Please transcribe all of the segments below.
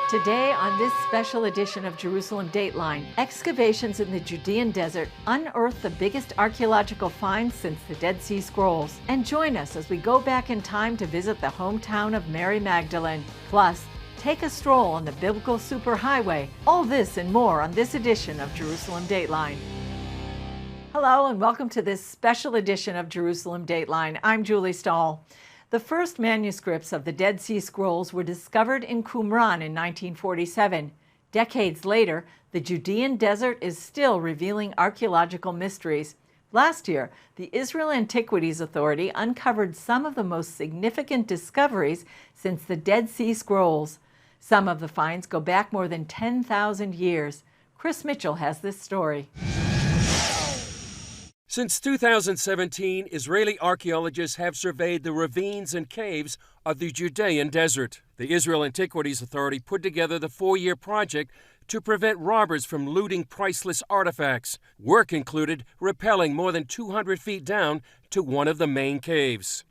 Today on this special edition of Jerusalem Dateline, excavations in the Judean desert unearth the biggest archaeological finds since the Dead Sea Scrolls. And join us as we go back in time to visit the hometown of Mary Magdalene. Plus, take a stroll on the biblical superhighway. All this and more on this edition of Jerusalem Dateline. Hello and welcome to this special edition of Jerusalem Dateline. I'm Julie Stahl. The first manuscripts of the Dead Sea Scrolls were discovered in Qumran in 1947. Decades later, the Judean desert is still revealing archaeological mysteries. Last year, the Israel Antiquities Authority uncovered some of the most significant discoveries since the Dead Sea Scrolls. Some of the finds go back more than 10,000 years. Chris Mitchell has this story. Since 2017, Israeli archaeologists have surveyed the ravines and caves of the Judean desert. The Israel Antiquities Authority put together the 4-year project to prevent robbers from looting priceless artifacts. Work included rappelling more than 200 feet down to one of the main caves.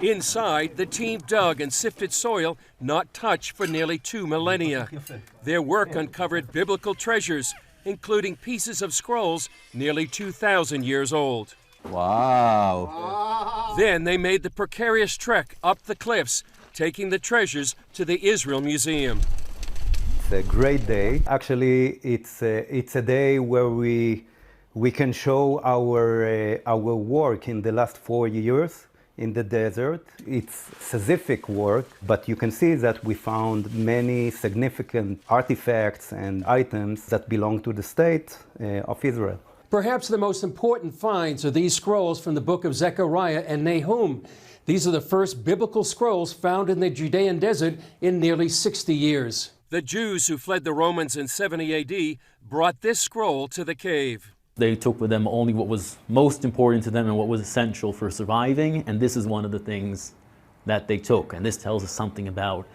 Inside, the team dug and sifted soil not touched for nearly 2 millennia. Their work uncovered biblical treasures, including pieces of scrolls nearly 2,000 years old. Wow. Then they made the precarious trek up the cliffs, taking the treasures to the Israel Museum. It's a great day. Actually, it's a day where we can show our work in the last 4 years in the desert. It's Sisyphic work, but you can see that we found many significant artifacts and items that belong to the state of Israel. Perhaps the most important finds are these scrolls from the book of Zechariah and Nahum. These are the first biblical scrolls found in the Judean desert in nearly 60 years. The Jews who fled the Romans in 70 AD brought this scroll to the cave. They took with them only what was most important to them and what was essential for surviving, and this is one of the things that they took. And this tells us something about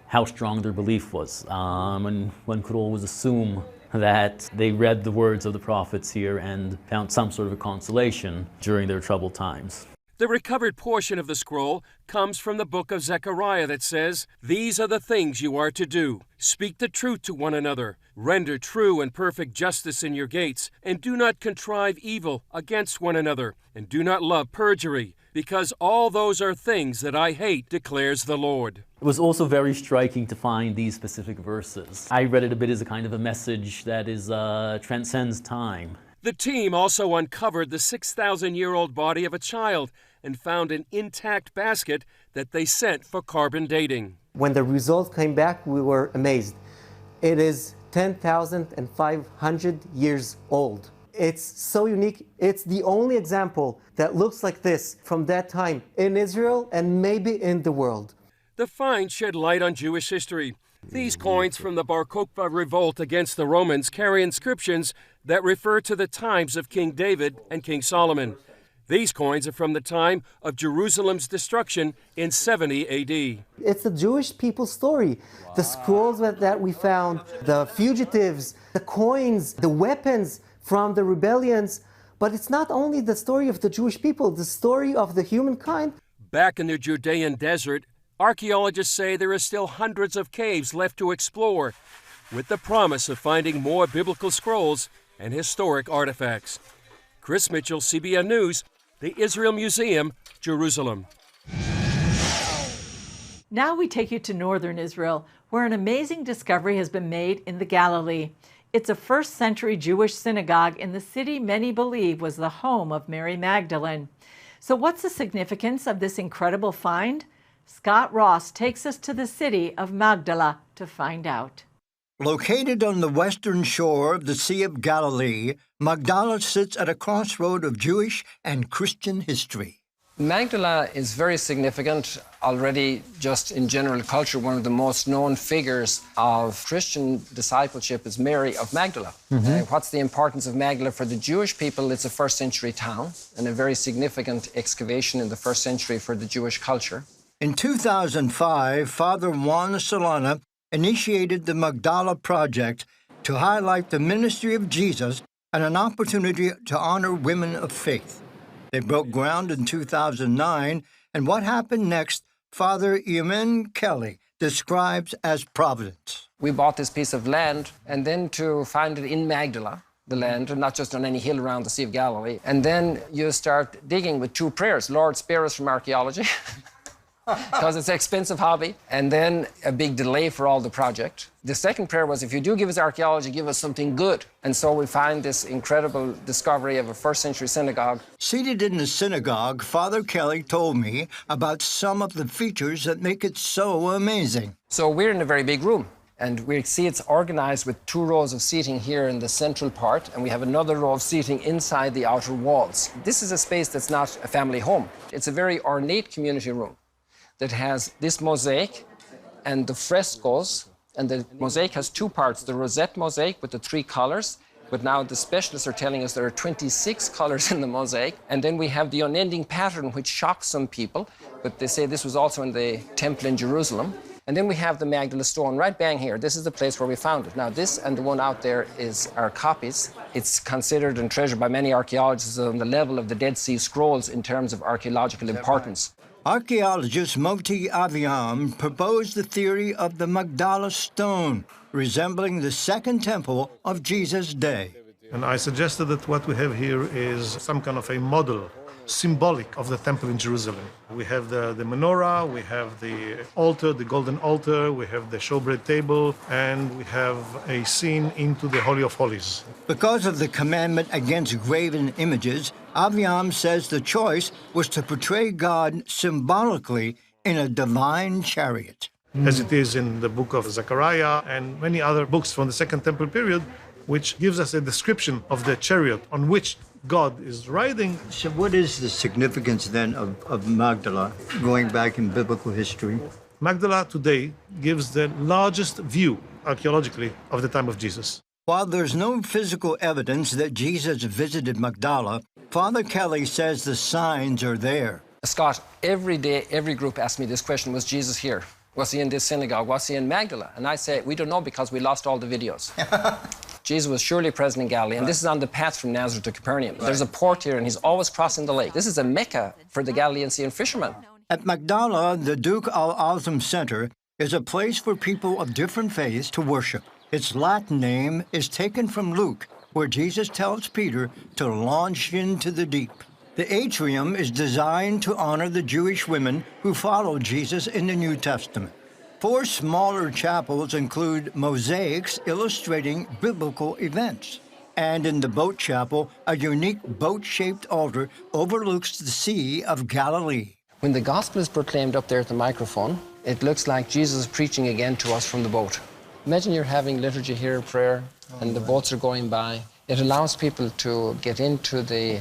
how strong their belief was. And one could always assume that they read the words of the prophets here and found some sort of a consolation during their troubled times. The recovered portion of the scroll comes from the book of Zechariah that says, "These are the things you are to do. Speak the truth to one another. Render true and perfect justice in your gates, and do not contrive evil against one another, and do not love perjury, because all those are things that I hate, declares the Lord." It was also very striking to find these specific verses. I read it a bit as a kind of a message that is transcends time. The team also uncovered the 6,000-year-old body of a child and found an intact basket that they sent for carbon dating. When the results came back, we were amazed. It is 10,500 years old. It's so unique. It's the only example that looks like this from that time in Israel and maybe in the world. The find shed light on Jewish history. These coins from the Bar Kokhba revolt against the Romans carry inscriptions that refer to the times of King David and King Solomon. These coins are from the time of Jerusalem's destruction in 70 AD. It's the Jewish people's story. Wow. The scrolls that we found, the fugitives, the coins, the weapons from the rebellions. But it's not only the story of the Jewish people, the story of the humankind. Back in the Judean desert, archaeologists say there are still hundreds of caves left to explore, with the promise of finding more biblical scrolls and historic artifacts. Chris Mitchell, CBN News, the Israel Museum, Jerusalem. Now we take you to northern Israel, where an amazing discovery has been made in the Galilee. It's a first-century Jewish synagogue in the city many believe was the home of Mary Magdalene. So what's the significance of this incredible find? Scott Ross takes us to the city of Magdala to find out. Located on the western shore of the Sea of Galilee, Magdala sits at a crossroad of Jewish and Christian history. Magdala is very significant already just in general culture. One of the most known figures of Christian discipleship is Mary of Magdala. What's the importance of Magdala for the Jewish people? It's a first century town and a very significant excavation in the first century for the Jewish culture. In 2005, Father Juan Solana initiated the Magdala Project to highlight the ministry of Jesus and an opportunity to honor women of faith. They broke ground in 2009, and what happened next, Father Eamon Kelly describes as providence. We bought this piece of land, and then to find it in Magdala, the land, and not just on any hill around the Sea of Galilee. And then you start digging with two prayers. Lord, spare us from archaeology, because it's an expensive hobby. And then a big delay for all the project. The second prayer was, if you do give us archaeology, give us something good. And so we find this incredible discovery of a first-century synagogue. Seated in the synagogue, Father Kelly told me about some of the features that make it so amazing. So we're in a very big room. And we see it's organized with 2 rows of seating here in the central part, and we have another row of seating inside the outer walls. This is a space that's not a family home. It's a very ornate community room that has this mosaic and the frescoes, and the mosaic has 2 parts, the rosette mosaic with the 3 colors, but now the specialists are telling us there are 26 colors in the mosaic, and then we have the unending pattern which shocks some people, but they say this was also in the temple in Jerusalem. And then we have the Magdala stone right bang here. This is the place where we found it. Now, this and the one out there are copies. It's considered and treasured by many archaeologists on the level of the Dead Sea Scrolls in terms of archaeological importance. Archaeologist Moti Aviam proposed the theory of the Magdala stone, resembling the second temple of Jesus' day. And I suggested that what we have here is some kind of a model, symbolic of the temple in Jerusalem. We have the menorah, we have the altar, the golden altar, we have the showbread table, and we have a scene into the Holy of Holies. Because of the commandment against graven images, Aviam says the choice was to portray God symbolically in a divine chariot. As it is in the book of Zechariah and many other books from the Second Temple period, which gives us a description of the chariot on which God is riding. So what is the significance then of Magdala, going back in biblical history? Magdala today gives the largest view, archaeologically, of the time of Jesus. While there's no physical evidence that Jesus visited Magdala, Father Kelly says the signs are there. Scott, every day, every group asks me this question, was Jesus here? Was he in this synagogue? Was he in Magdala? And I say, we don't know because we lost all the videos. Jesus was surely present in Galilee, and this is on the path from Nazareth to Capernaum. There's a port here, and he's always crossing the lake. This is a Mecca for the Galilean fishermen. At Magdala, the Duke Al-Azam Center is a place for people of different faiths to worship. Its Latin name is taken from Luke, where Jesus tells Peter to launch into the deep. The atrium is designed to honor the Jewish women who followed Jesus in the New Testament. 4 smaller chapels include mosaics illustrating biblical events. And in the boat chapel, a unique boat-shaped altar overlooks the Sea of Galilee. When the gospel is proclaimed up there at the microphone, it looks like Jesus is preaching again to us from the boat. Imagine you're having liturgy here, prayer, and the boats are going by. It allows people to get into the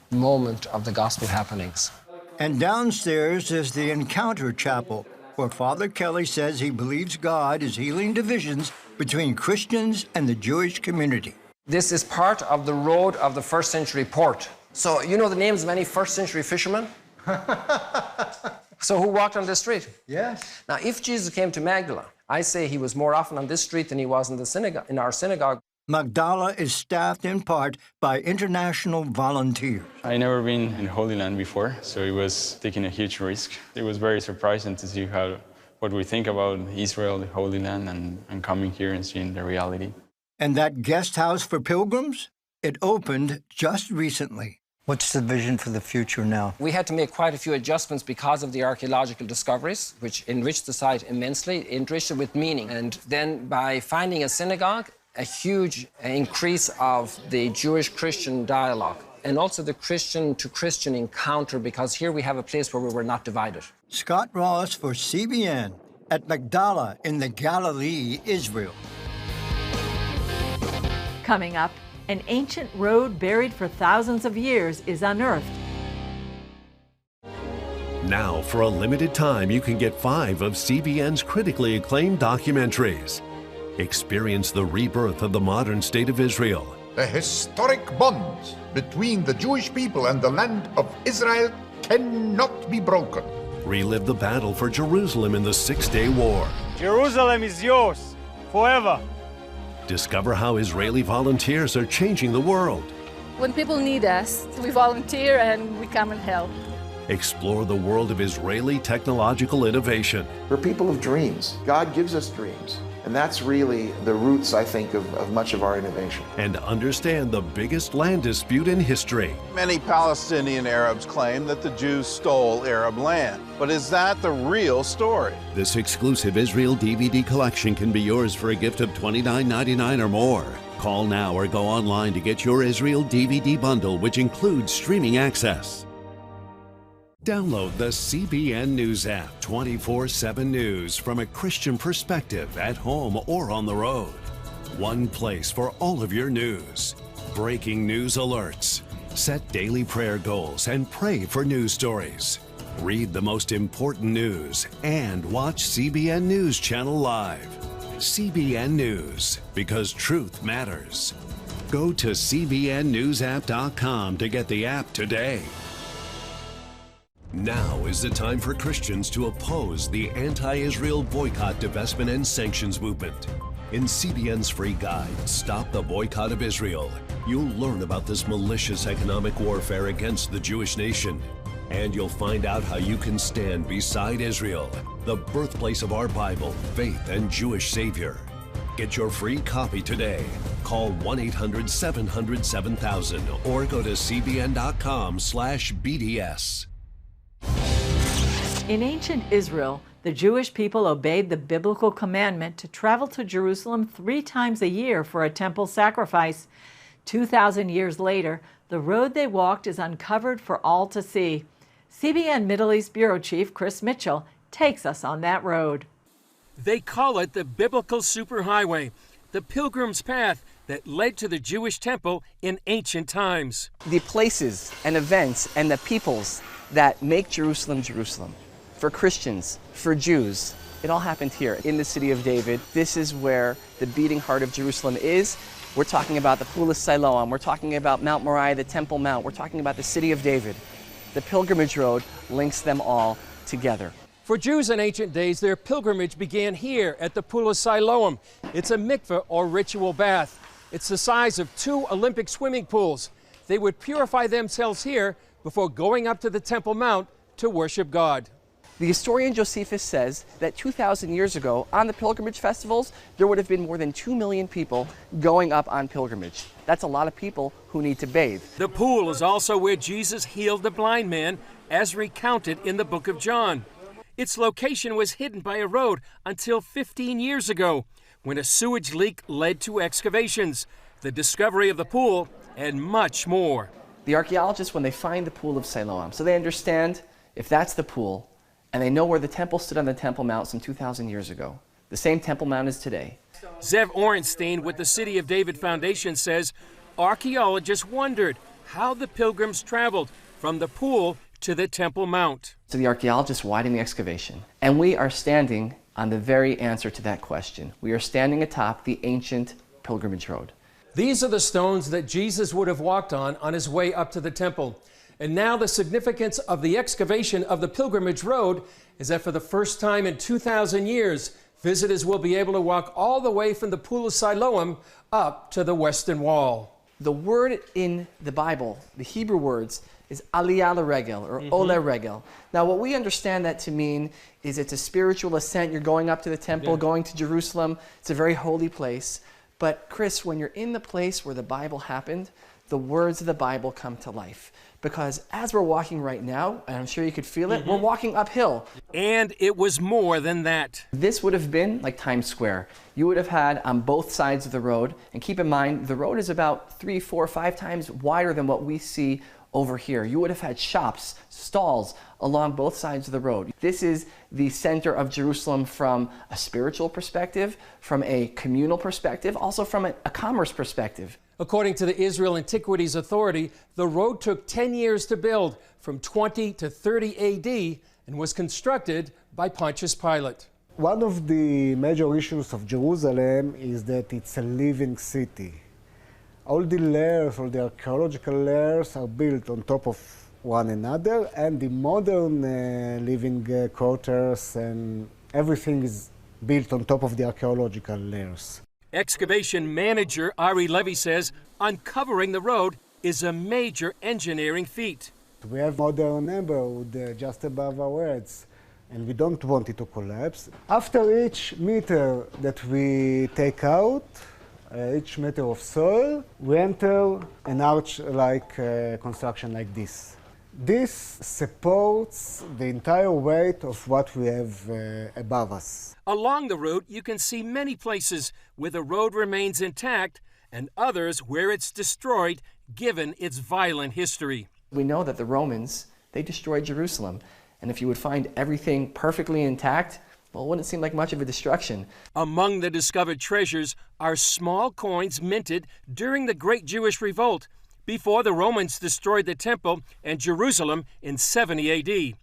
moment of the gospel happenings. And downstairs is the Encounter Chapel, where Father Kelly says he believes God is healing divisions between Christians and the Jewish community. This is part of the road of the first century port. So you know the names of any first century fishermen? So who walked on this street? Yes. Now, if Jesus came to Magdala, I say he was more often on this street than he was in the synagogue, in our synagogue. Magdala is staffed in part by international volunteers. I never been in Holy Land before, so it was taking a huge risk. It was very surprising to see what we think about Israel, the Holy Land, and coming here and seeing the reality. And that guest house for pilgrims? It opened just recently. What's the vision for the future now? We had to make quite a few adjustments because of the archaeological discoveries, which enriched the site immensely, enriched it with meaning. And then by finding a synagogue, a huge increase of the Jewish-Christian dialogue, and also the Christian-to-Christian encounter, because here we have a place where we were not divided. Scott Ross for CBN at Magdala in the Galilee, Israel. Coming up, an ancient road buried for thousands of years is unearthed. Now, for a limited time, you can get 5 of CBN's critically acclaimed documentaries. Experience the rebirth of the modern state of Israel. The historic bonds between the Jewish people and the land of Israel cannot be broken. Relive the battle for Jerusalem in the Six-Day War. Jerusalem is yours, forever. Discover how Israeli volunteers are changing the world. When people need us, we volunteer and we come and help. Explore the world of Israeli technological innovation. We're people of dreams. God gives us dreams. And that's really the roots, I think, of much of our innovation. And understand the biggest land dispute in history. Many Palestinian Arabs claim that the Jews stole Arab land. But is that the real story? This exclusive Israel DVD collection can be yours for a gift of $29.99 or more. Call now or go online to get your Israel DVD bundle, which includes streaming access. Download the CBN News app, 24/7 news from a Christian perspective at home or on the road. One place for all of your news. Breaking news alerts. Set daily prayer goals and pray for news stories. Read the most important news and watch CBN News Channel live. CBN News, because truth matters. Go to cbnnewsapp.com to get the app today. Now is the time for Christians to oppose the anti-Israel boycott, divestment, and sanctions movement. In CBN's free guide, Stop the Boycott of Israel, you'll learn about this malicious economic warfare against the Jewish nation. And you'll find out how you can stand beside Israel, the birthplace of our Bible, faith, and Jewish Savior. Get your free copy today. Call 1-800-700-7000 or go to cbn.com/BDS. In ancient Israel, the Jewish people obeyed the biblical commandment to travel to Jerusalem 3 times a year for a temple sacrifice. 2,000 years later, the road they walked is uncovered for all to see. CBN Middle East Bureau Chief Chris Mitchell takes us on that road. They call it the biblical superhighway, the pilgrim's path that led to the Jewish temple in ancient times. The places and events and the peoples that make Jerusalem, Jerusalem. For Christians, for Jews, it all happened here in the city of David. This is where the beating heart of Jerusalem is. We're talking about the Pool of Siloam. We're talking about Mount Moriah, the Temple Mount. We're talking about the city of David. The pilgrimage road links them all together. For Jews in ancient days, their pilgrimage began here at the Pool of Siloam. It's a mikveh or ritual bath. It's the size of 2 Olympic swimming pools. They would purify themselves here before going up to the Temple Mount to worship God. The historian Josephus says that 2,000 years ago, on the pilgrimage festivals, there would have been more than 2 million people going up on pilgrimage. That's a lot of people who need to bathe. The pool is also where Jesus healed the blind man, as recounted in the book of John. Its location was hidden by a road until 15 years ago, when a sewage leak led to excavations, the discovery of the pool, and much more. The archaeologists, when they find the Pool of Siloam, so they understand if that's the pool, and they know where the temple stood on the Temple Mount some 2,000 years ago. The same Temple Mount as today. Zev Orenstein with the City of David Foundation says archaeologists wondered how the pilgrims traveled from the pool to the Temple Mount. So the archaeologists widened the excavation, and we are standing on the very answer to that question. We are standing atop the ancient pilgrimage road. These are the stones that Jesus would have walked on his way up to the temple. And now the significance of the excavation of the pilgrimage road is that for the first time in 2,000 years, visitors will be able to walk all the way from the Pool of Siloam up to the Western Wall. The word in the Bible, the Hebrew words, is aliyah l'regel, or ole regel. Now what we understand that to mean is it's a spiritual ascent. You're going up to the temple, going to Jerusalem. It's a very holy place. But Chris, when you're in the place where the Bible happened, the words of the Bible come to life. Because as we're walking right now, and I'm sure you could feel it, we're walking uphill. And it was more than that. This would have been like Times Square. You would have had on both sides of the road, and keep in mind, the road is about 3, 4, 5 times wider than what we see over here. You would have had shops, stalls along both sides of the road. This is the center of Jerusalem from a spiritual perspective, from a communal perspective, also from a commerce perspective. According to the Israel Antiquities Authority, the road took 10 years to build, from 20 to 30 AD, and was constructed by Pontius Pilate. One of the major issues of Jerusalem is that it's a living city. All the layers, all the archaeological layers are built on top of one another, and the modern living quarters and everything is built on top of the archaeological layers. Excavation manager Ari Levy says uncovering the road is a major engineering feat. We have modern neighborhood just above our heads, and we don't want it to collapse. After each meter that we take out, each meter of soil, we enter an arch-like construction like this. This supports the entire weight of what we have above us. Along the route, you can see many places where the road remains intact and others where it's destroyed, given its violent history. We know that the Romans, they destroyed Jerusalem. And if you would find everything perfectly intact, well, it wouldn't seem like much of a destruction. Among the discovered treasures are small coins minted during the Great Jewish Revolt, before the Romans destroyed the Temple and Jerusalem in 70 AD.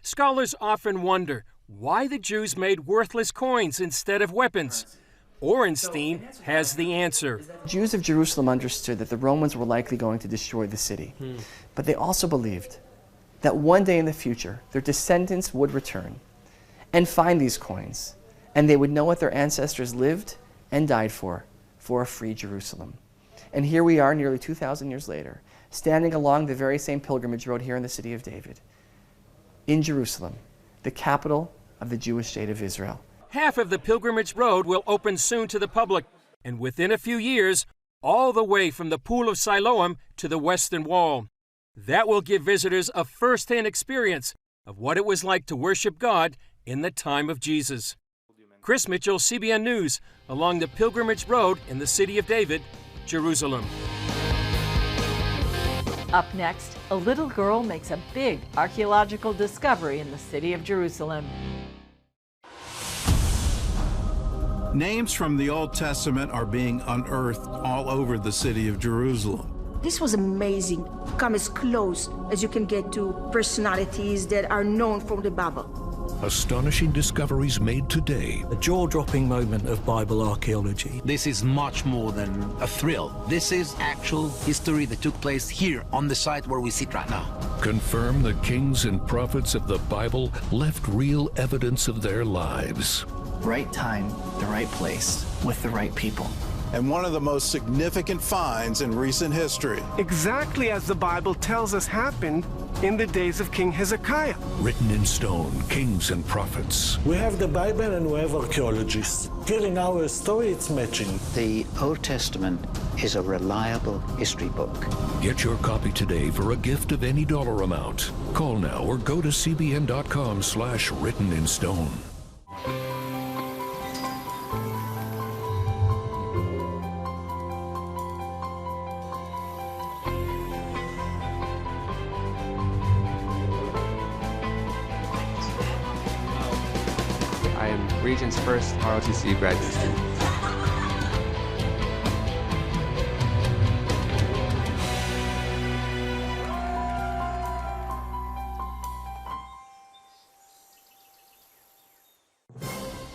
Scholars often wonder why the Jews made worthless coins instead of weapons. Orenstein has the answer. Jews of Jerusalem understood that the Romans were likely going to destroy the city, but they also believed that one day in the future, their descendants would return and find these coins, and they would know what their ancestors lived and died for a free Jerusalem. And here we are nearly 2,000 years later, standing along the very same pilgrimage road here in the city of David, in Jerusalem, the capital of the Jewish state of Israel. Half of the pilgrimage road will open soon to the public, and within a few years, all the way from the Pool of Siloam to the Western Wall. That will give visitors a first-hand experience of what it was like to worship God in the time of Jesus. Chris Mitchell, CBN News, along the pilgrimage road in the city of David, Jerusalem. Up next, a little girl makes a big archaeological discovery in the city of Jerusalem. Names from the Old Testament are being unearthed all over the city of Jerusalem. This was amazing. Come as close as you can get to personalities that are known from the Bible. Astonishing discoveries made today. A jaw-dropping moment of Bible archaeology. This is much more than a thrill. This is actual history that took place here on the site where we sit right now. Confirm the kings and prophets of the Bible left real evidence of their lives. Right time, the right place, with the right people. And one of the most significant finds in recent history. Exactly as the Bible tells us happened in the days of King Hezekiah. Written in stone, kings and prophets. We have the Bible and we have archaeologists. Hearing our story, it's matching. The Old Testament is a reliable history book. Get your copy today for a gift of any dollar amount. Call now or go to cbn.com/written in stone. Region's first ROTC graduate student.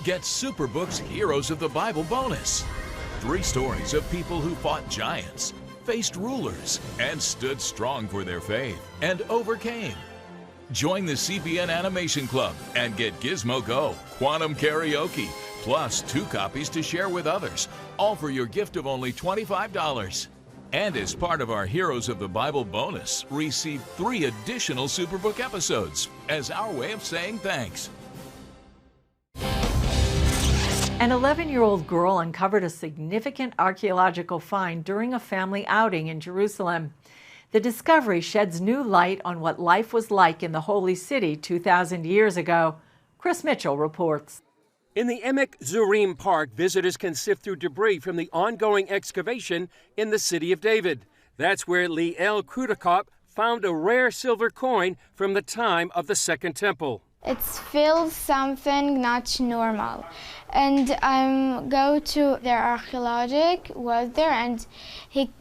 Get Superbook's Heroes of the Bible bonus. 3 stories of people who fought giants, faced rulers, and stood strong for their faith, and overcame. Join the CBN Animation Club and get Gizmo Go, Quantum Karaoke, plus 2 copies to share with others, all for your gift of only $25. And as part of our Heroes of the Bible bonus, receive 3 additional Superbook episodes as our way of saying thanks. An 11-year-old girl uncovered a significant archaeological find during a family outing in Jerusalem. The discovery sheds new light on what life was like in the Holy City 2,000 years ago. Chris Mitchell reports. In the Emek Zurim Park, visitors can sift through debris from the ongoing excavation in the city of David. That's where Liel Krudakop found a rare silver coin from the time of the Second Temple. It feels something not normal. And go to their archaeologist, was there, and he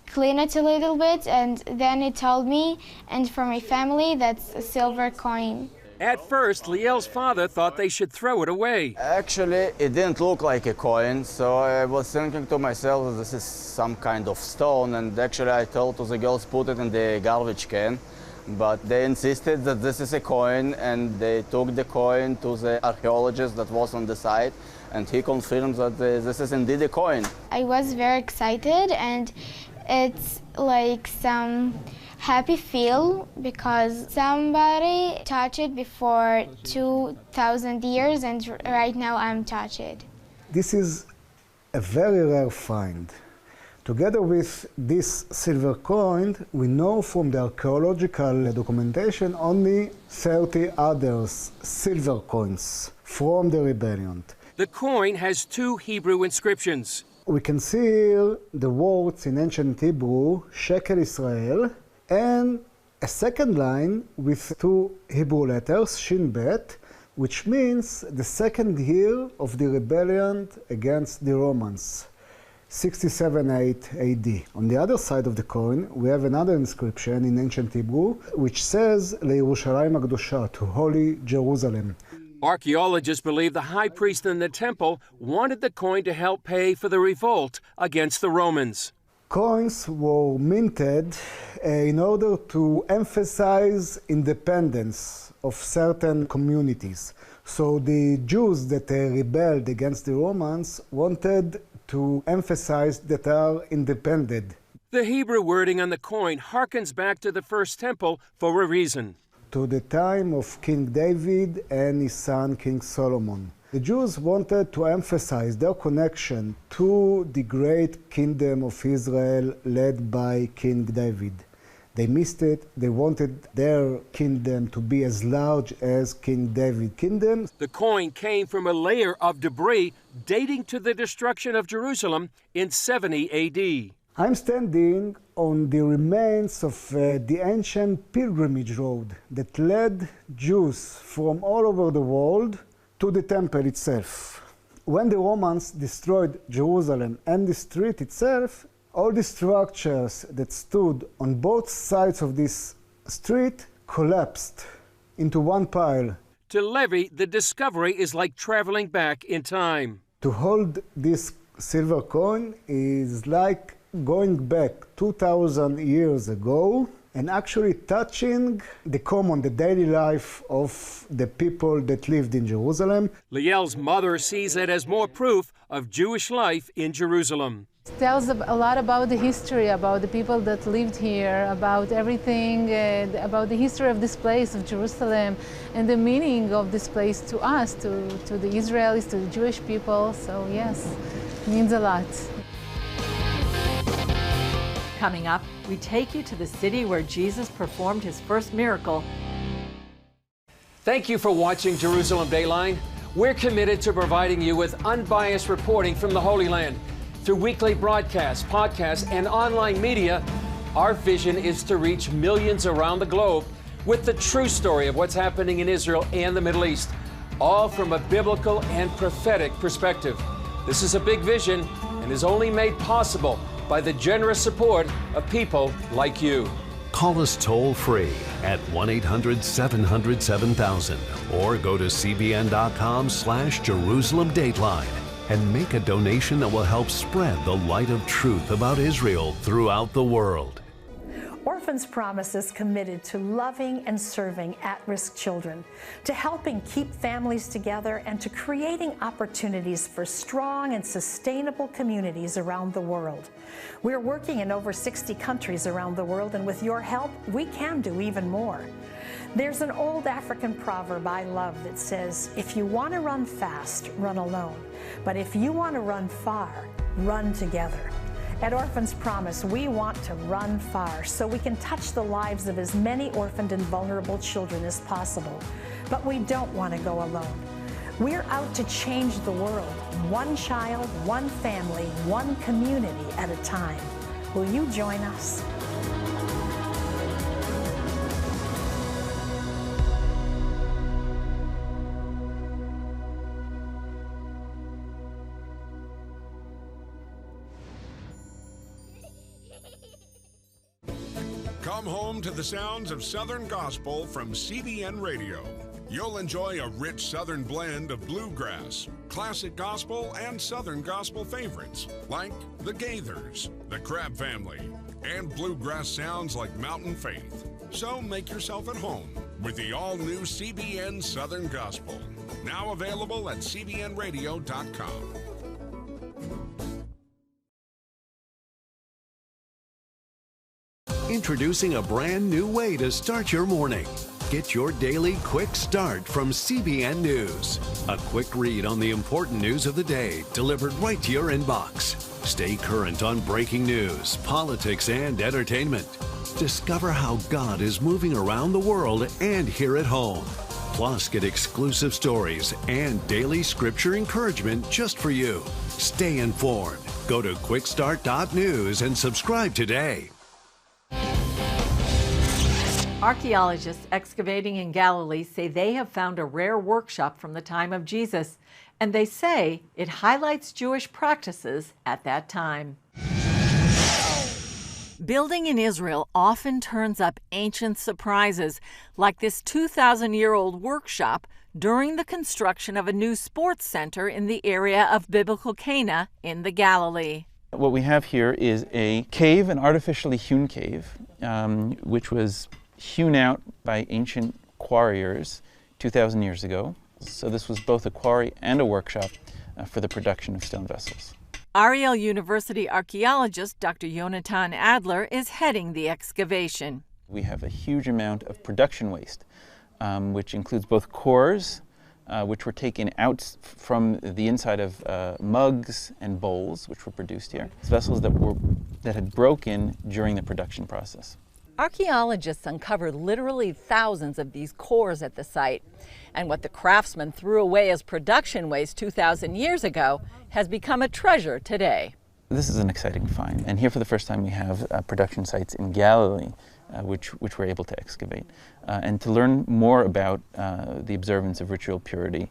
cleaned it a little bit, and then he told me, and for my family, that's a silver coin. At first, Liel's father thought they should throw it away. Actually, it didn't look like a coin, so I was thinking to myself, this is some kind of stone, and actually I told to the girls put it in the garbage can. But they insisted that this is a coin, and they took the coin to the archaeologist that was on the site, and he confirmed that this is indeed a coin. I was very excited, and it's like some happy feel because somebody touched it before 2,000 years and right now I'm touched. This is a very rare find. Together with this silver coin, we know from the archaeological documentation only 30 others silver coins from the rebellion. The coin has 2 Hebrew inscriptions. We can see here the words in ancient Hebrew, Shekel Israel, and a second line with 2 Hebrew letters, Shin Bet, which means the second year of the rebellion against the Romans, 67-8 AD. On the other side of the coin, we have another inscription in ancient Hebrew, which says, LeYerushalayim HaKdosha, to Holy Jerusalem. Archaeologists believe the high priest in the temple wanted the coin to help pay for the revolt against the Romans. Coins were minted in order to emphasize independence of certain communities. So the Jews that rebelled against the Romans wanted to emphasize that they are independent. The Hebrew wording on the coin harkens back to the first temple for a reason. To the time of King David and his son King Solomon. The Jews wanted to emphasize their connection to the great kingdom of Israel led by King David. They missed it. They wanted their kingdom to be as large as King David's kingdom. The coin came from a layer of debris dating to the destruction of Jerusalem in 70 AD. I'm standing on the remains of the ancient pilgrimage road that led Jews from all over the world to the temple itself. When the Romans destroyed Jerusalem and the street itself, all the structures that stood on both sides of this street collapsed into one pile. To Levi, the discovery is like traveling back in time. To hold this silver coin is like going back 2,000 years ago and actually touching the daily life of the people that lived in Jerusalem. Liel's mother sees it as more proof of Jewish life in Jerusalem. It tells a lot about the history, about the people that lived here, about everything, about the history of this place, of Jerusalem, and the meaning of this place to us, to the Israelis, to the Jewish people. So yes, it means a lot. Coming up, we take you to the city where Jesus performed his first miracle. Thank you for watching Jerusalem Dateline. We're committed to providing you with unbiased reporting from the Holy Land. Through weekly broadcasts, podcasts, and online media, our vision is to reach millions around the globe with the true story of what's happening in Israel and the Middle East, all from a biblical and prophetic perspective. This is a big vision and is only made possible by the generous support of people like you. Call us toll-free at 1-800-700-7000 or go to cbn.com/Jerusalem Dateline and make a donation that will help spread the light of truth about Israel throughout the world. Orphans Promise is committed to loving and serving at-risk children, to helping keep families together, and to creating opportunities for strong and sustainable communities around the world. We're working in over 60 countries around the world, and with your help, we can do even more. There's an old African proverb I love that says, if you want to run fast, run alone. But if you want to run far, run together. At Orphans Promise, we want to run far so we can touch the lives of as many orphaned and vulnerable children as possible. But we don't want to go alone. We're out to change the world, one child, one family, one community at a time. Will you join us? Come home to the sounds of Southern Gospel from CBN Radio. You'll enjoy a rich Southern blend of bluegrass, classic gospel, and Southern gospel favorites like the Gaithers, the Crab Family, and bluegrass sounds like Mountain Faith. So make yourself at home with the all-new CBN Southern Gospel, now available at cbnradio.com. Introducing a brand new way to start your morning. Get your daily quick start from CBN News. A quick read on the important news of the day delivered right to your inbox. Stay current on breaking news, politics, and entertainment. Discover how God is moving around the world and here at home. Plus, get exclusive stories and daily scripture encouragement just for you. Stay informed. Go to quickstart.news and subscribe today. Archaeologists excavating in Galilee say they have found a rare workshop from the time of Jesus, and they say it highlights Jewish practices at that time. Building in Israel often turns up ancient surprises, like this 2,000-year-old workshop during the construction of a new sports center in the area of biblical Cana in the Galilee. What we have here is a cave, an artificially hewn cave, which was hewn out by ancient quarriers 2,000 years ago. So this was both a quarry and a workshop for the production of stone vessels. Ariel University archaeologist Dr. Yonatan Adler is heading the excavation. We have a huge amount of production waste, which includes both cores, which were taken out from the inside of mugs and bowls, which were produced here. Vessels that had broken during the production process. Archaeologists uncovered literally thousands of these cores at the site, and what the craftsmen threw away as production waste 2,000 years ago has become a treasure today. This is an exciting find, and here for the first time we have production sites in Galilee, which we're able to excavate, and to learn more about the observance of ritual purity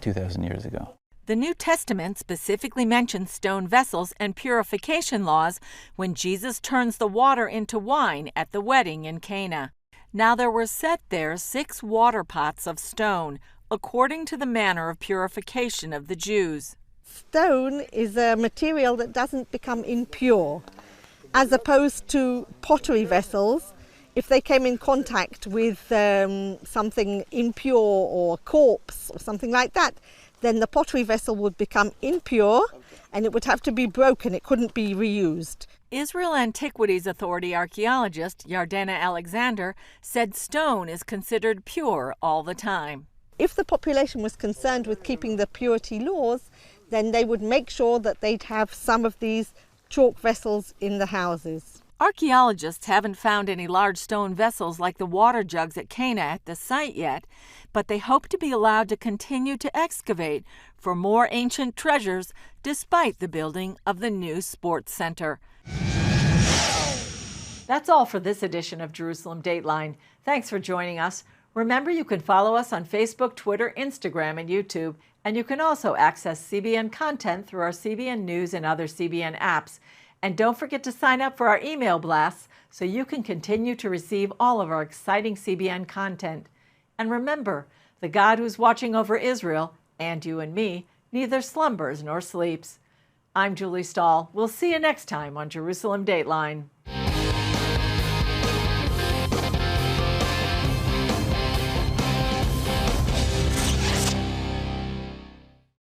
2,000 years ago. The New Testament specifically mentions stone vessels and purification laws when Jesus turns the water into wine at the wedding in Cana. Now there were set there 6 water pots of stone, according to the manner of purification of the Jews. Stone is a material that doesn't become impure, as opposed to pottery vessels. If they came in contact with something impure or a corpse or something like that, then the pottery vessel would become impure and it would have to be broken. It couldn't be reused. Israel Antiquities Authority archaeologist Yardena Alexander said stone is considered pure all the time. If the population was concerned with keeping the purity laws, then they would make sure that they'd have some of these chalk vessels in the houses. Archaeologists haven't found any large stone vessels like the water jugs at Cana at the site yet, but they hope to be allowed to continue to excavate for more ancient treasures despite the building of the new sports center. That's all for this edition of Jerusalem Dateline. Thanks for joining us. Remember, you can follow us on Facebook, Twitter, Instagram, and YouTube, and you can also access CBN content through our CBN News and other CBN apps. And don't forget to sign up for our email blasts so you can continue to receive all of our exciting CBN content. And remember, the God who's watching over Israel, and you and me, neither slumbers nor sleeps. I'm Julie Stahl. We'll see you next time on Jerusalem Dateline.